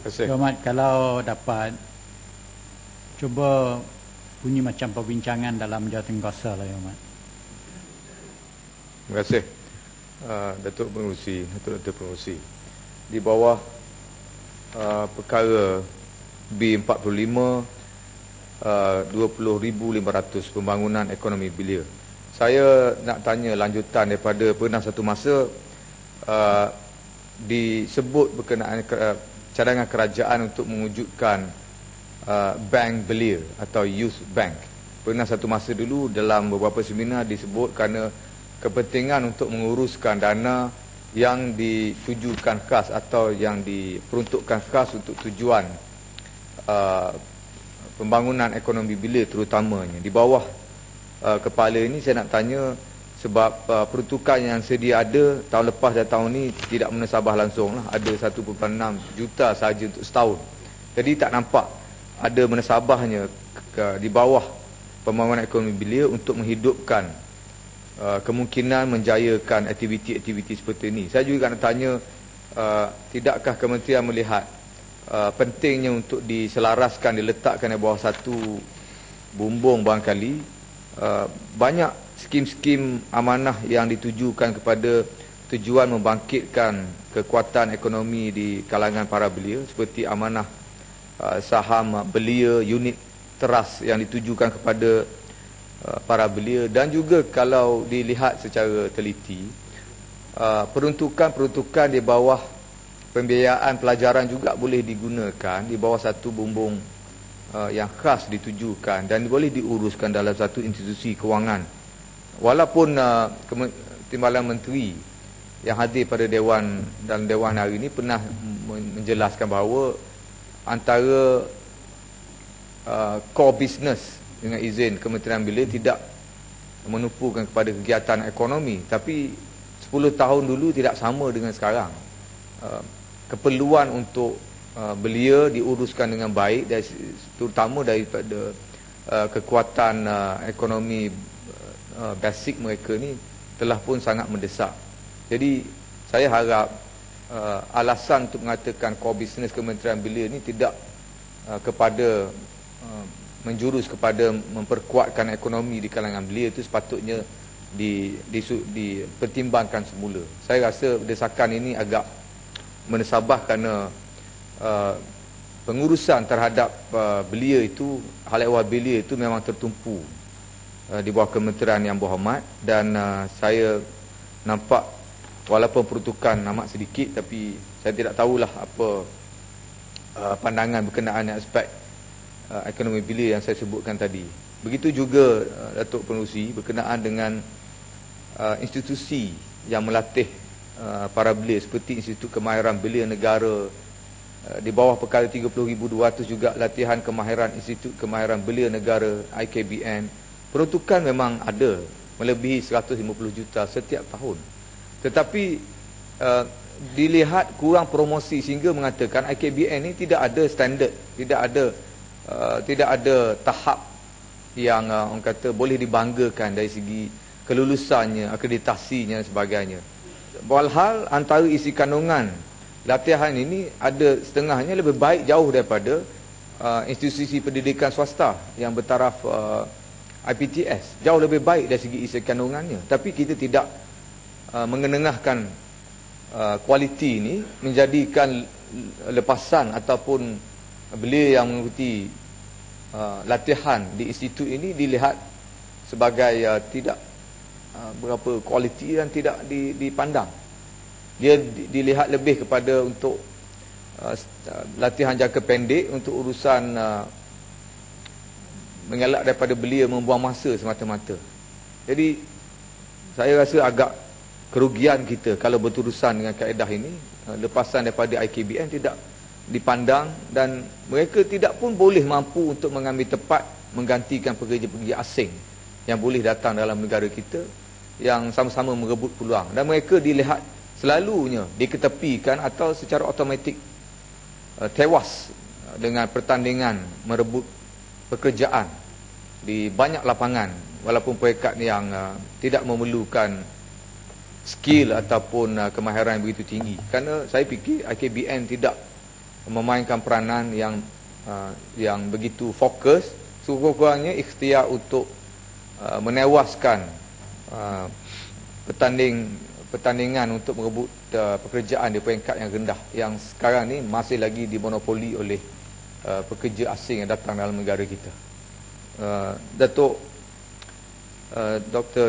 kasih. Yang Amat, kalau dapat cuba bunyi macam perbincangan dalam jawatankuasa lah, Yang Amat. Terima kasih Datuk Pengerusi, Datuk Pengerusi. Di bawah perkara B45 20,500 pembangunan ekonomi belia. Saya nak tanya lanjutan daripada pernah satu masa disebut berkenaan cadangan kerajaan untuk mewujudkan bank belia atau youth bank. Pernah satu masa dulu dalam beberapa seminar disebut kerana kepentingan untuk menguruskan dana yang ditujukan khas atau yang diperuntukkan khas untuk tujuan pembangunan ekonomi belia terutamanya. Di bawah kepala ini saya nak tanya sebab peruntukan yang sedia ada tahun lepas dan tahun ini tidak menasabah langsung lah. Ada 1.6 juta sahaja untuk setahun. Jadi tak nampak ada menasabahnya di bawah pembangunan ekonomi belia untuk menghidupkan kemungkinan menjayakan aktiviti-aktiviti seperti ini. Saya juga nak tanya tidakkah kementerian melihat pentingnya untuk diselaraskan, diletakkan di bawah satu bumbung barangkali banyak skim-skim amanah yang ditujukan kepada tujuan membangkitkan kekuatan ekonomi di kalangan para belia seperti amanah saham belia, unit trust yang ditujukan kepada para belia, dan juga kalau dilihat secara teliti peruntukan di bawah pembiayaan pelajaran juga boleh digunakan di bawah satu bumbung yang khas ditujukan dan boleh diuruskan dalam satu institusi kewangan. Walaupun Timbalan Menteri yang hadir pada Dewan dalam Dewan hari ini pernah menjelaskan bahawa antara core business dengan izin Kementerian Belia tidak menumpukan kepada kegiatan ekonomi, tapi 10 tahun dulu tidak sama dengan sekarang. Keperluan untuk belia diuruskan dengan baik, terutama daripada kekuatan ekonomi basic mereka ni telah pun sangat mendesak. Jadi saya harap alasan untuk mengatakan core business Kementerian Belia ni tidak kepada menjurus kepada memperkuatkan ekonomi di kalangan belia, itu sepatutnya dipertimbangkan semula. Saya rasa desakan ini agak menasabah kerana pengurusan terhadap belia itu, hal ehwal belia itu memang tertumpu di bawah kementerian yang berhormat, dan saya nampak walaupun peruntukan amat sedikit, tapi saya tidak tahulah apa pandangan berkenaan aspek ekonomi belia yang saya sebutkan tadi. Begitu juga Datuk Pengerusi berkenaan dengan institusi yang melatih para belia seperti Institut Kemahiran Belia Negara. Di bawah perkara 30,200 juga latihan kemahiran Institut Kemahiran Belia Negara IKBN. Peruntukan memang ada melebihi 150 juta setiap tahun, tetapi dilihat kurang promosi sehingga mengatakan IKBN ini tidak ada standard, tidak ada tahap yang orang kata boleh dibanggakan dari segi kelulusannya, akreditasinya dan sebagainya. Walhal antara isi kandungan latihan ini ada setengahnya lebih baik jauh daripada institusi pendidikan swasta yang bertaraf IPTS. Jauh lebih baik dari segi isi kandungannya. Tapi kita tidak mengenengahkan kualiti ini, menjadikan lepasan ataupun belia yang mengikuti latihan di institut ini dilihat sebagai tidak berapa kualiti dan tidak dipandang. Dia dilihat lebih kepada untuk latihan jangka pendek untuk urusan mengelak daripada belia membuang masa semata-mata. Jadi saya rasa agak kerugian kita kalau berurusan dengan kaedah ini. Lepasan daripada IKBN tidak dipandang dan mereka tidak pun boleh mampu untuk mengambil tepat menggantikan pekerja-pekerja asing yang boleh datang dalam negara kita yang sama-sama merebut peluang, dan mereka dilihat selalunya diketepikan atau secara automatik tewas dengan pertandingan merebut pekerjaan di banyak lapangan walaupun peringkat yang tidak memerlukan skill ataupun kemahiran yang begitu tinggi. Kerana saya fikir IKBN tidak memainkan peranan yang begitu fokus, sekurang-kurangnya ikhtiar untuk menewaskan pertandingan untuk merebut pekerjaan di peringkat yang rendah yang sekarang ni masih lagi dimonopoli oleh pekerja asing yang datang dalam negara kita. Datuk Dr.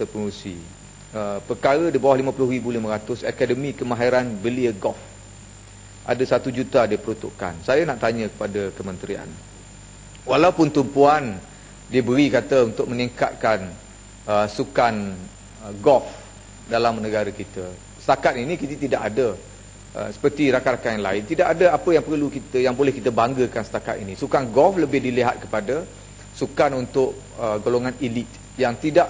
Pengurusi, perkara di bawah 50,500 akademi kemahiran belia golf ada 1 juta diperuntukkan. Saya nak tanya kepada kementerian, walaupun tumpuan diberi kata untuk meningkatkan sukan golf dalam negara kita, setakat ini kita tidak ada seperti rakan-rakan yang lain, tidak ada apa yang boleh kita banggakan setakat ini. Sukan golf lebih dilihat kepada sukan untuk golongan elit yang tidak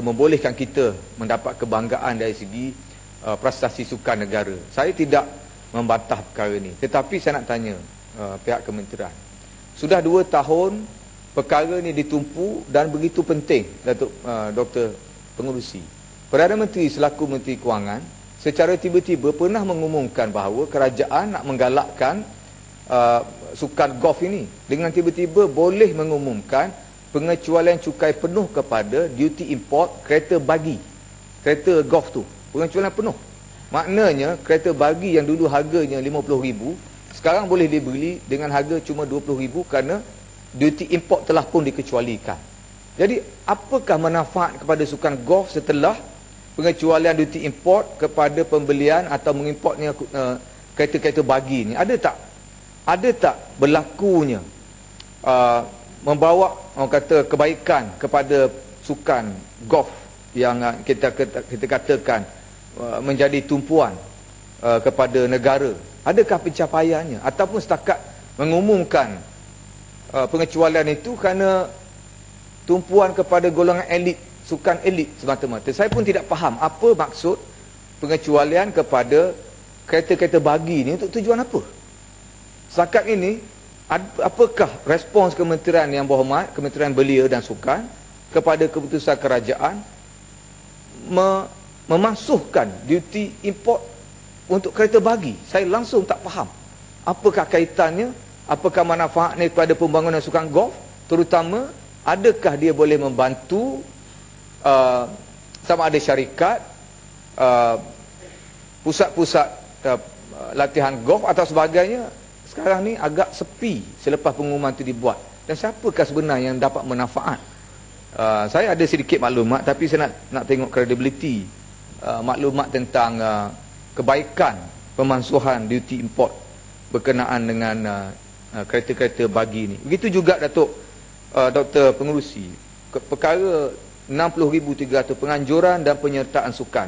membolehkan kita mendapat kebanggaan dari segi prestasi sukan negara. Saya tidak membantah perkara ini, tetapi saya nak tanya pihak kementerian, sudah 2 tahun perkara ini ditumpu dan begitu penting, Datuk Dr. Pengurusi. Perdana Menteri selaku Menteri Kewangan secara tiba-tiba pernah mengumumkan bahawa kerajaan nak menggalakkan sukan golf ini, dengan tiba-tiba boleh mengumumkan pengecualian cukai penuh kepada duty import kereta bagi, kereta golf tu, pengecualian penuh. Maknanya kereta bagi yang dulu harganya 50,000 sekarang boleh dibeli dengan harga cuma 20,000 kerana duty import telah pun dikecualikan. Jadi apakah manfaat kepada sukan golf setelah pengecualian duty import kepada pembelian atau mengimportnya kereta-kereta bagi ni? Ada tak berlakunya membawa kata kebaikan kepada sukan golf yang kita katakan menjadi tumpuan kepada negara? Adakah pencapaiannya ataupun setakat mengumumkan pengecualian itu kerana tumpuan kepada golongan elit, sukan elit semata-mata? Saya pun tidak faham apa maksud pengecualian kepada kereta-kereta bagi ni, untuk tujuan apa? Setakat ini apakah respons Kementerian Yang Berhormat, Kementerian Belia dan Sukan kepada keputusan kerajaan memasukkan duty import untuk kereta bagi? Saya langsung tak faham apakah kaitannya, apakah manfaatnya kepada pembangunan sukan golf, terutama adakah dia boleh membantu sama ada syarikat, pusat-pusat latihan golf atau sebagainya. Sekarang ni agak sepi selepas pengumuman itu dibuat, dan siapakah sebenarnya yang dapat manfaat? Saya ada sedikit maklumat, tapi saya nak tengok kredibiliti maklumat tentang kebaikan pemansuhan duty import berkenaan dengan kereta-kereta bagi ni. Begitu juga Datuk Dr. Pengurusi, perkara 60,300 penganjuran dan penyertaan sukan.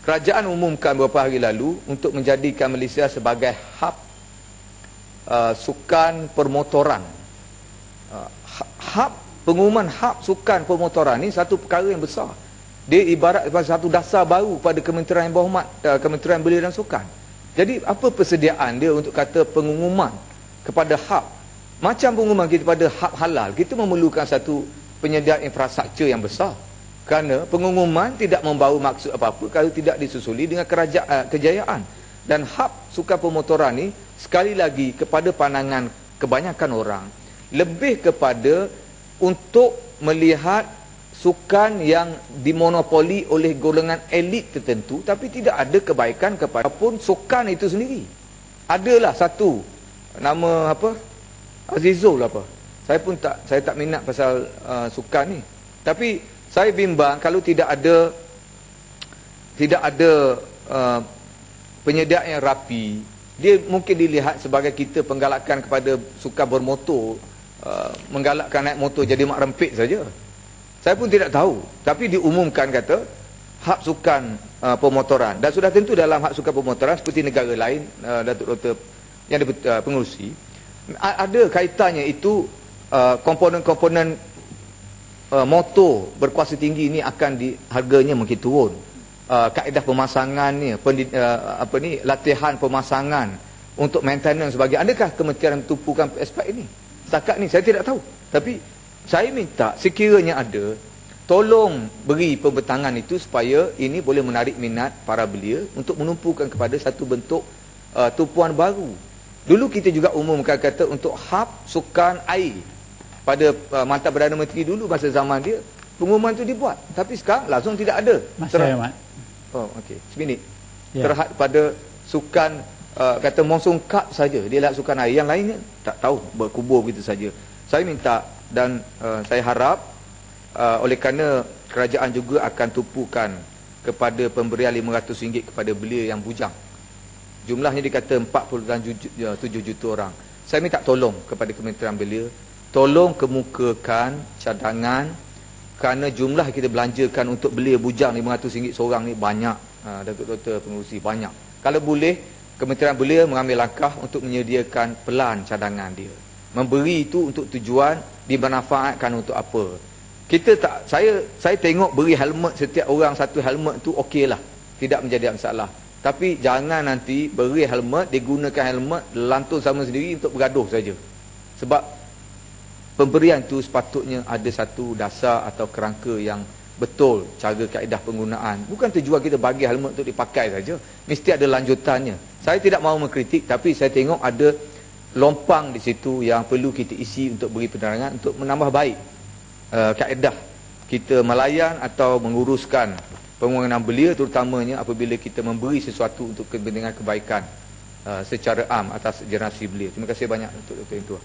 Kerajaan umumkan beberapa hari lalu untuk menjadikan Malaysia sebagai hub sukan permotoran. Pengumuman hub sukan permotoran ni satu perkara yang besar. Dia ibarat satu dasar baru pada Kementerian Yang Berhormat, Kementerian Belia dan Sukan. Jadi apa persediaan dia untuk kata pengumuman kepada hub? Macam pengumuman kita pada hub halal, kita memerlukan satu penyediaan infrastruktur yang besar. Kerana pengumuman tidak membawa maksud apa-apa kalau tidak disusuli dengan kejayaan. Dan hub sukan pemotoran ni, sekali lagi kepada pandangan kebanyakan orang, lebih kepada untuk melihat sukan yang dimonopoli oleh golongan elit tertentu, tapi tidak ada kebaikan kepada pun sukan itu sendiri. Adalah satu nama apa, Azizul apa, saya tak minat pasal sukan ni, tapi saya bimbang kalau tidak ada penyediaan yang rapi. Dia mungkin dilihat sebagai kita penggalakan kepada sukan bermotor, menggalakkan naik motor jadi mak rempit saja. Saya pun tidak tahu, tapi diumumkan kata hak sukan pemotoran, dan sudah tentu dalam hak sukan pemotoran seperti negara lain, Datuk Dr. yang pengurusi, ada kaitannya itu komponen-komponen motor berkuasa tinggi ini akan harganya mungkin turun. Kaedah pemasangannya, latihan pemasangan untuk maintenance sebagainya. Adakah kementerian tumpukan aspek ini? Setakat ni saya tidak tahu. Tapi saya minta sekiranya ada tolong beri pembentangan itu supaya ini boleh menarik minat para belia untuk menumpukan kepada satu bentuk tumpuan baru. Dulu kita juga umumkan kata untuk hub sukan air. Pada Mantan Perdana Menteri dulu masa zaman dia, pengumuman tu dibuat. Tapi sekarang langsung tidak ada. Masa Mat. Oh, okey. Seminit. Ya. Terhad pada sukan kata Monsoon Cup saja. Dia lihat sukan air. Yang lainnya tak tahu, berkubur begitu saja. Saya minta dan saya harap oleh kerana kerajaan juga akan tumpukan kepada pemberian RM500 kepada belia yang bujang. Jumlahnya dikata 47 juta orang. Saya minta tolong kepada Kementerian Belia, tolong kemukakan cadangan, kerana jumlah kita belanjakan untuk belia bujang RM500 seorang ni banyak. Doktor pengurusi banyak. Kalau boleh Kementerian Belia mengambil langkah untuk menyediakan pelan cadangan dia. Memberi itu untuk tujuan dimanfaatkan untuk apa? Kita tak, saya tengok beri helmet setiap orang satu helmet tu okeylah, tidak menjadi masalah. Tapi jangan nanti beri helmet, digunakan helmet lantun sama sendiri untuk bergaduh saja. Sebab pemberian tu sepatutnya ada satu dasar atau kerangka yang betul, cara kaedah penggunaan. Bukan tujuan kita bagi helmet untuk dipakai saja, mesti ada lanjutannya. Saya tidak mahu mengkritik, tapi saya tengok ada lompang di situ yang perlu kita isi untuk beri penerangan, untuk menambah baik kaedah kita melayan atau menguruskan pembangunan belia, terutamanya apabila kita memberi sesuatu untuk kepentingan kebaikan secara am atas generasi belia. Terima kasih banyak untuk Dr. Yang Tua.